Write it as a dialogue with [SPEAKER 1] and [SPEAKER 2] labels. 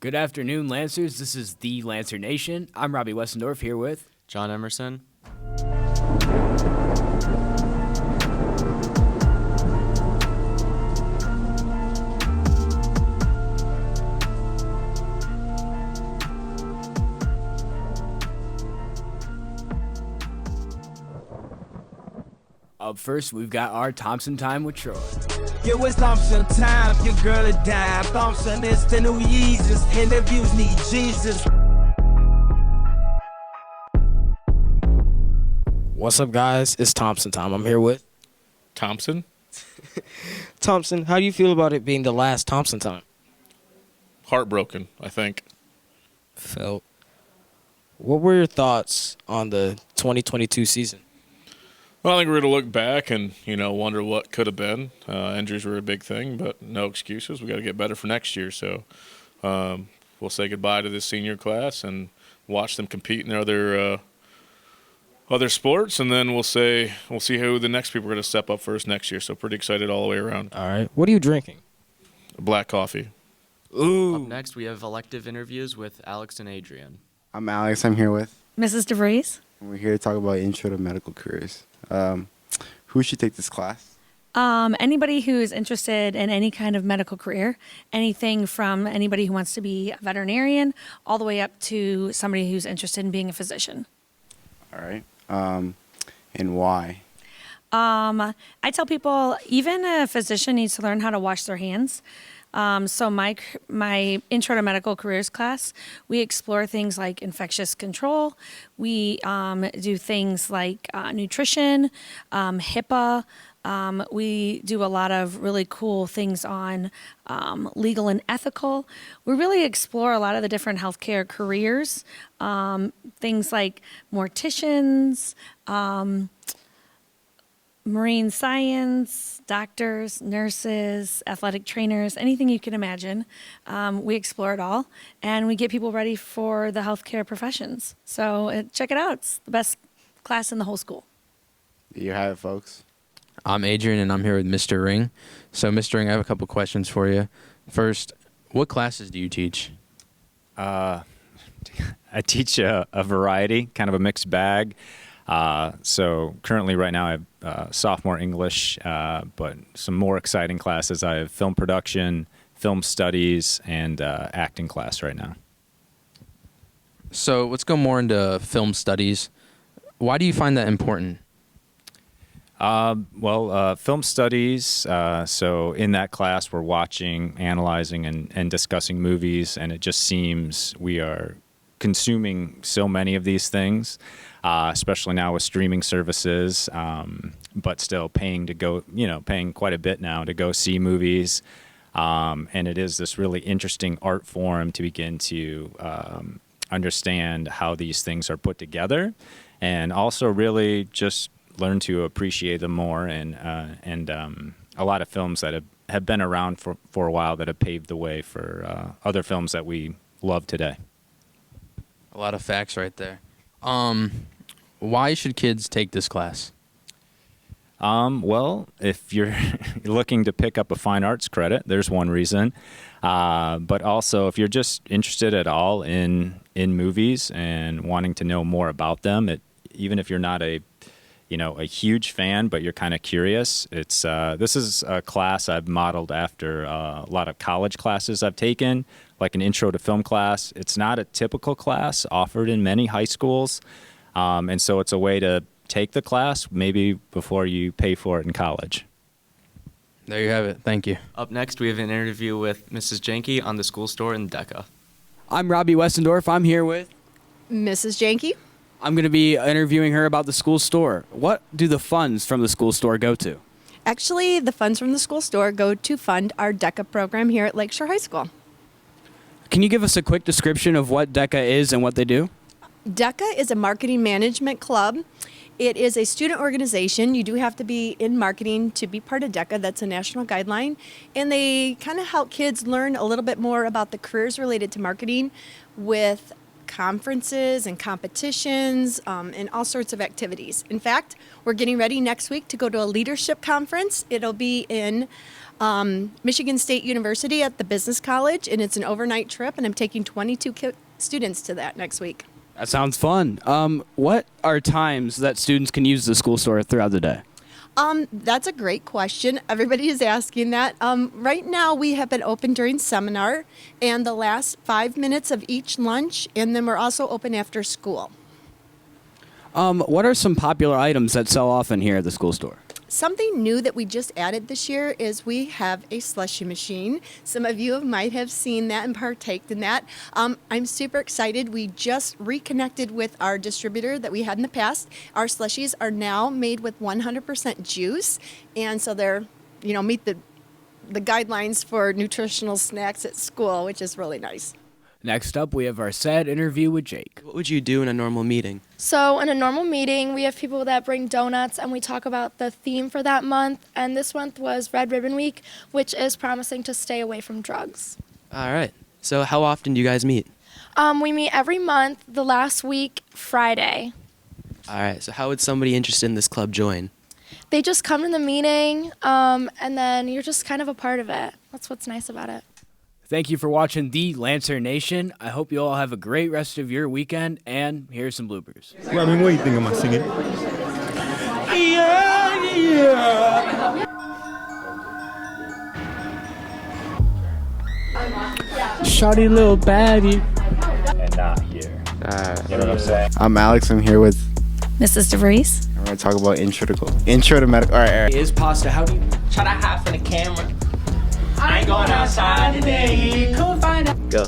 [SPEAKER 1] Good afternoon, Lancers. This is the Lancer Nation. I'm Robbie Westendorf here with
[SPEAKER 2] John Emerson.
[SPEAKER 1] Up first, we've got our Thompson Time with Troy.
[SPEAKER 3] Yo, it's Thompson time, your girl a dime. Thompson is the new Yeezus. Interviews need Jesus.
[SPEAKER 4] What's up, guys? It's Thompson Time. I'm here with
[SPEAKER 5] Thompson?
[SPEAKER 4] Thompson. How do you feel about it being the last Thompson Time?
[SPEAKER 5] Heartbroken, I think.
[SPEAKER 4] Felt. What were your thoughts on the 2022 season?
[SPEAKER 5] Well, I think we're going to look back and, wonder what could have been. Injuries were a big thing, but no excuses. We got to get better for next year. So we'll say goodbye to this senior class and watch them compete in their other sports, and then we'll see who the next people are going to step up first next year. So pretty excited all the way around.
[SPEAKER 4] All right. What are you drinking?
[SPEAKER 5] Black coffee.
[SPEAKER 4] Ooh.
[SPEAKER 2] Up next, we have elective interviews with Alex and Adrian.
[SPEAKER 6] I'm Alex. I'm here with
[SPEAKER 7] Mrs. DeVries.
[SPEAKER 6] and we're here to talk about intro to medical careers. Who should take this class?
[SPEAKER 7] Anybody who's interested in any kind of medical career, anything from anybody who wants to be a veterinarian all the way up to somebody who's interested in being a physician.
[SPEAKER 6] All right. And why?
[SPEAKER 7] I tell people even a physician needs to learn how to wash their hands. So my intro to medical careers class, we explore things like infectious control. We do things like nutrition, HIPAA. We do a lot of really cool things on legal and ethical. We really explore a lot of the different healthcare careers, things like morticians, marine science, doctors, nurses, athletic trainers, anything you can imagine. We explore it all, and we get people ready for the healthcare professions. So check it out. It's the best class in the whole school.
[SPEAKER 6] You have it, folks.
[SPEAKER 8] I'm Adrian, and I'm here with Mr. Ring. So, Mr. Ring, I have a couple questions for you. First, what classes do you teach?
[SPEAKER 9] I teach a variety, kind of a mixed bag. So currently right now I have sophomore English, but some more exciting classes. I have film production, film studies, and acting class right now.
[SPEAKER 8] So let's go more into film studies. Why do you find that important?
[SPEAKER 9] Film studies, so in that class we're watching, analyzing, and discussing movies, and it just seems we are consuming so many of these things, especially now with streaming services, but still paying quite a bit now to go see movies. And it is this really interesting art form to begin to understand how these things are put together, and also really just learn to appreciate them more. And a lot of films that have been around for a while that have paved the way for other films that we love today.
[SPEAKER 8] A lot of facts right there. Why should kids take this class?
[SPEAKER 9] Well, if you're looking to pick up a fine arts credit, there's one reason. But also, if you're just interested at all in movies and wanting to know more about them, even if you're not a huge fan, but you're kind of curious, this is a class I've modeled after a lot of college classes I've taken, like an intro to film class. It's not a typical class offered in many high schools, and so it's a way to take the class maybe before you pay for it in college.
[SPEAKER 8] There you have it. Thank you.
[SPEAKER 2] Up next, we have an interview with Mrs. Janke on the school store in DECA.
[SPEAKER 1] I'm Robbie Westendorf. I'm here with
[SPEAKER 10] Mrs. Janke.
[SPEAKER 1] I'm going to be interviewing her about the school store. What do the funds from the school store go to?
[SPEAKER 10] Actually, the funds from the school store go to fund our DECA program here at Lakeshore High School.
[SPEAKER 1] Can you give us a quick description of what DECA is and what they do?
[SPEAKER 10] DECA is a marketing management club. It is a student organization. You do have to be in marketing to be part of DECA. That's a national guideline. And they kind of help kids learn a little bit more about the careers related to marketing with conferences and competitions and all sorts of activities. In fact, we're getting ready next week to go to a leadership conference. It'll be in Michigan State University at the Business College, and it's an overnight trip, and I'm taking 22 students to that next week.
[SPEAKER 1] That sounds fun. What are times that students can use the school store throughout the day?
[SPEAKER 10] That's a great question. Everybody is asking that. Right now, we have been open during seminar and the last 5 minutes of each lunch, and then we're also open after school.
[SPEAKER 1] What are some popular items that sell often here at the school store?
[SPEAKER 10] Something new that we just added this year is we have a slushie machine. Some of you might have seen that and partaked in that. I'm super excited. We just reconnected with our distributor that we had in the past. Our slushies are now made with 100% juice, and so they're, meet the guidelines for nutritional snacks at school, which is really nice.
[SPEAKER 1] Next up, we have our sad interview with Jake.
[SPEAKER 11] What would you do in a normal meeting?
[SPEAKER 12] So in a normal meeting, we have people that bring donuts and we talk about the theme for that month. And this month was Red Ribbon Week, which is promising to stay away from drugs.
[SPEAKER 11] All right. So how often do you guys meet?
[SPEAKER 12] We meet every month, the last week, Friday.
[SPEAKER 11] All right. So how would somebody interested in this club join?
[SPEAKER 12] They just come to the meeting, and then you're just kind of a part of it. That's what's nice about it.
[SPEAKER 1] Thank you for watching The Lancer Nation. I hope you all have a great rest of your weekend, and here's some bloopers.
[SPEAKER 13] Robin, what do you think of my singing?
[SPEAKER 1] Shawty little baddie.
[SPEAKER 9] And not here. You know what I'm saying?
[SPEAKER 6] I'm Alex. I'm here with.
[SPEAKER 7] Mrs. DeVries.
[SPEAKER 6] We're gonna talk about intro to medical. All right.
[SPEAKER 1] Is pasta, how do you...
[SPEAKER 3] Try to hide from the camera. I ain't going outside today. Could find out.
[SPEAKER 11] Go.